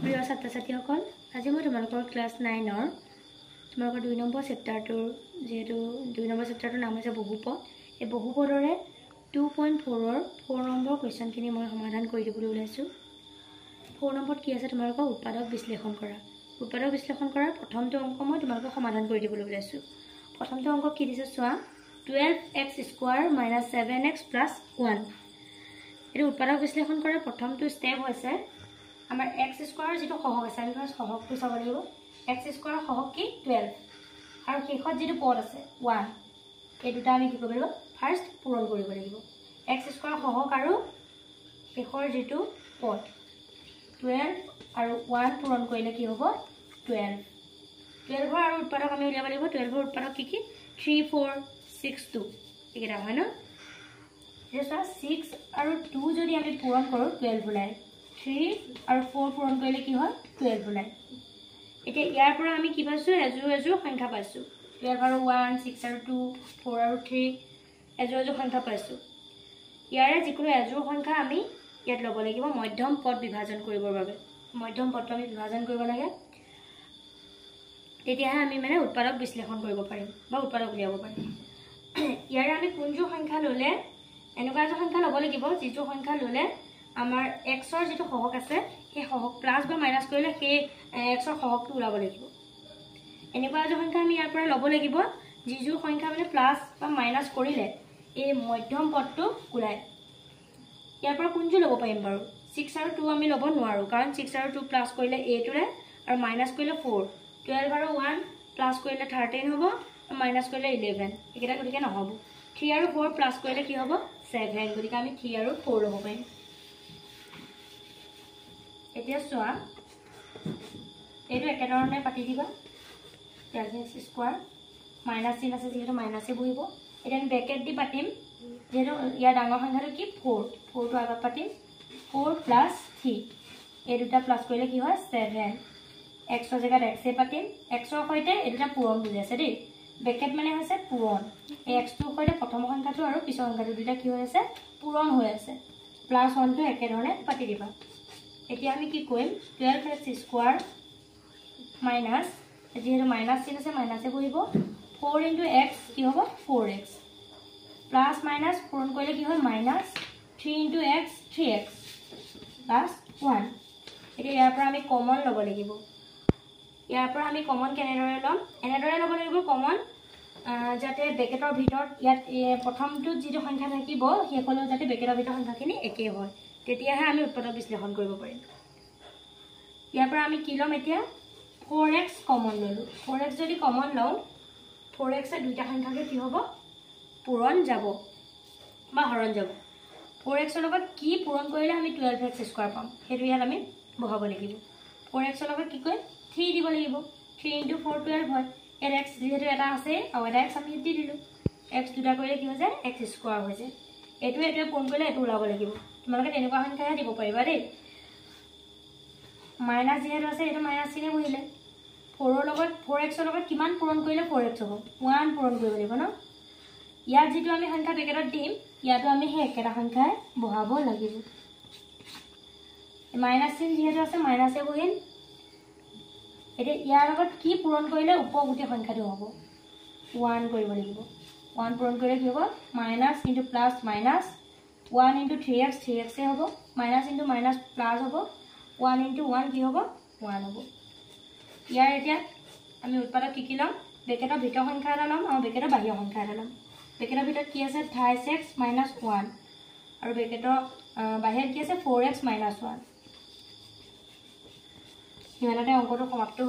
প্ৰিয় ছাত্ৰ ছাত্ৰীসকল, আজি মই তোমালোকৰ ক্লাছ 9ৰ তোমালোকৰ 2 নম্বৰ চেপ্টাৰটোৰ যেহেতু 2 নম্বৰ চেপ্টাৰটোৰ নাম হৈছে বহুপদ। এই বহুপদৰে 2.4ৰ 4 নম্বৰ কুৱেশ্যনখিনি মই সমাধান কৰি দিবলৈ ওলাইছোঁ। 4 নম্বৰত কি আছে তোমালোকৰ উৎপাদক বিশ্লেষণ কৰা। উৎপাদক বিশ্লেষণ কৰাৰ প্ৰথমটো অংক মই তোমালোকক সমাধান কৰি দিবলৈ ওলাইছোঁ। প্ৰথমটো অংক কি দিছে চোৱা, 12x² - 7x + 1। এইটো উৎপাদক বিশ্লেষণ কৰাৰ প্ৰথমটো ষ্টেপ হৈছে আমাৰ x² যেটো সহগ আছে আমি ফাৰ্স্ট সহগটো চাব লাগিব। x² সহগ কি 12 আৰু শেষত যেটো পদ আছে 1, এই দুটা আমি কি কৰিব লাগিব ফাৰ্স্ট পূৰণ কৰিব লাগিব। x² সহগ আৰু শেষৰ যেটো পদ 12 আৰু 1 পূৰণ কৰিলে কি হ'ব 12। 12 আৰু উৎপাদক আমি উলিয়াব লাগিব। 12 উৎপাদক কি কি 3 4 6 2 এইকেইটা হয় ন। এতিয়া 6 আৰু 2 যদি আমি পূৰণ কৰোঁ 12 ওলায়, 3 আৰু 4 পূৰণ কৰিলে কি হয় 12 ওলায়। এতিয়া ইয়াৰ পৰা আমি কি পাইছোঁ এজোৰ সংখ্যা পাইছোঁ। 12 আৰু 1 6 আৰু 2 4 আৰু 3 এজোৰ সংখ্যা পাইছোঁ। ইয়াৰে যিকোনো এজোৰ সংখ্যা আমি ইয়াত ল'ব লাগিব মধ্যম পদ বিভাজন কৰিবৰ বাবে। মধ্যম পদটো আমি বিভাজন কৰিব লাগে, তেতিয়াহে আমি মানে উৎপাদক বিশ্লেষণ কৰিব পাৰিম বা উৎপাদক উলিয়াব পাৰিম। ইয়াৰে আমি কোনযোৰ সংখ্যা ল'লে এনেকুৱা এজোৰ সংখ্যা ল'ব লাগিব যিযোৰ সংখ্যা ল'লে আমাৰ xৰ যেটো সহগ আছে সেই সহগ প্লাস বা মাইনাস কৰিলে সেই xৰ সহগটো ওলাব লাগিব। এনেকুৱা এজোৰ সংখ্যা আমি ইয়াৰ পৰা ল'ব লাগিব যিযোৰ সংখ্যা মানে প্লাস বা মাইনাস কৰিলে এই মধ্যম পদটো ওলায়। ইয়াৰ পৰা কোনযোৰ ল'ব পাৰিম বাৰু 6 আৰু 2 আমি ল'ব নোৱাৰোঁ, কাৰণ 6 আৰু 2 প্লাস কৰিলে 8 ওলায় আৰু মাইনাস কৰিলে 4। 12 আৰু 1 প্লাস কৰিলে 13 হ'ব আৰু মাইনাস কৰিলে 11, এইকেইটা গতিকে নহ'ব। 3 আৰু 4 প্লাস কৰিলে কি হ'ব 7, গতিকে আমি 3 আৰু 4 ল'ব পাৰিম। এতিয়া চোৱা এইটো একেধৰণে পাতি দিবা। 12x² মাইনাস চিন আছে যেহেতু মাইনাসে বহিব। এতিয়া আমি ব্ৰেকেট দি পাতিম যেহেতু ইয়াৰ ডাঙৰ সংখ্যাটো কি 4 টো আগত পাতিম। 4 + 3 এই দুটা প্লাস কৰিলে কি হয় 7। xৰ জেগাত x পাতিম। xৰ সৈতে এই দুটা পূৰণ বুজি আছে দেই। ব্ৰেকেট মানে হৈছে পূৰণ। এই xটোৰ সৈতে প্ৰথম সংখ্যাটো আৰু পিছৰ সংখ্যাটো দুটা কি হৈ আছে পূৰণ হৈ আছে। +1টো একেধৰণে পাতি দিবা। এতিয়া আমি কি কৰিম 12x² মাইনাস যেহেতু মাইনাস চিন আছে মাইনাসে বহিব। 4 × x কি হ'ব 4x প্লাস মাইনাস পূৰণ কৰিলে কি হয় মাইনাস 3 × x 3x + 1। এতিয়া ইয়াৰ পৰা আমি কমন ল'ব লাগিব। ইয়াৰ পৰা আমি কমন কেনেদৰে ল'ম এনেদৰে ল'ব লাগিব কমন যাতে ব্ৰেকেটৰ ভিতৰত ইয়াত প্ৰথমটো যিটো সংখ্যা থাকিব সেইসকলেও যাতে ব্ৰেকেটৰ ভিতৰৰ সংখ্যাখিনি একেই হয়, তেতিয়াহে আমি উৎপাদক বিশ্লেষণ কৰিব পাৰিম। ইয়াৰ পৰা আমি কি ল'ম এতিয়া 4x কমন ল'লোঁ। 4x যদি কমন লওঁ 4x দুইটা সংখ্যাকে কি হ'ব পূৰণ যাব বা হৰণ যাব। 4xৰ লগত কি পূৰণ কৰিলে আমি 12x² পাম সেইটো ইয়াত আমি বহাব লাগিব। 4xৰ লগত কি কৰিম 3 দিব লাগিব। 3 × 4 12 হয়। ইয়াত x যেহেতু এটা আছে আৰু এটা x আমি দি দিলোঁ। x দুটা কৰিলে কি হৈ যায় x² হৈ যায়। এইটোৱে পূৰণ কৰিলে এইটো ওলাব লাগিব। তোমালোকে তেনেকুৱা সংখ্যাহে দিব পাৰিবা দেই। মাইনাস যেহেতু আছে এইটো মাইনাস চিনে বহিলে। 4ৰ লগত 4xৰ লগত কিমান পূৰণ কৰিলে 4x হ'ব 1 পূৰণ কৰিব লাগিব ন। ইয়াত যেটো আমি সংখ্যা ব্ৰেকেটত দিম ইয়াতো আমি সেই একেটা সংখ্যাই বহাব লাগিব। মাইনাস চিন যেহেতু আছে মাইনাসে বহিল। এতিয়া ইয়াৰ লগত কি পূৰণ কৰিলে উপগুটি সংখ্যাটো হ'ব 1 কৰিব লাগিব। 1 পূৰণ কৰিলে কি হ'ব minus × plus minus 1 × 3x 3x হ'ব মাইনাস × মাইনাস প্লাস হ'ব 1 × 1 কি হ'ব 1 হ'ব। ইয়াৰ এতিয়া আমি উৎপাদক কি কি ল'ম ব্ৰেকেটৰ ভিতৰ সংখ্যা এটা ল'ম আৰু ব্ৰেকেটৰ বাহিৰৰ সংখ্যা এটা ল'ম। ব্ৰেকেটৰ ভিতৰত কি আছে 28x - 1 আৰু ব্ৰেকেটৰ বাহিৰত কি আছে 4x - 1। সিমানতে অংকটো সমাপ্ত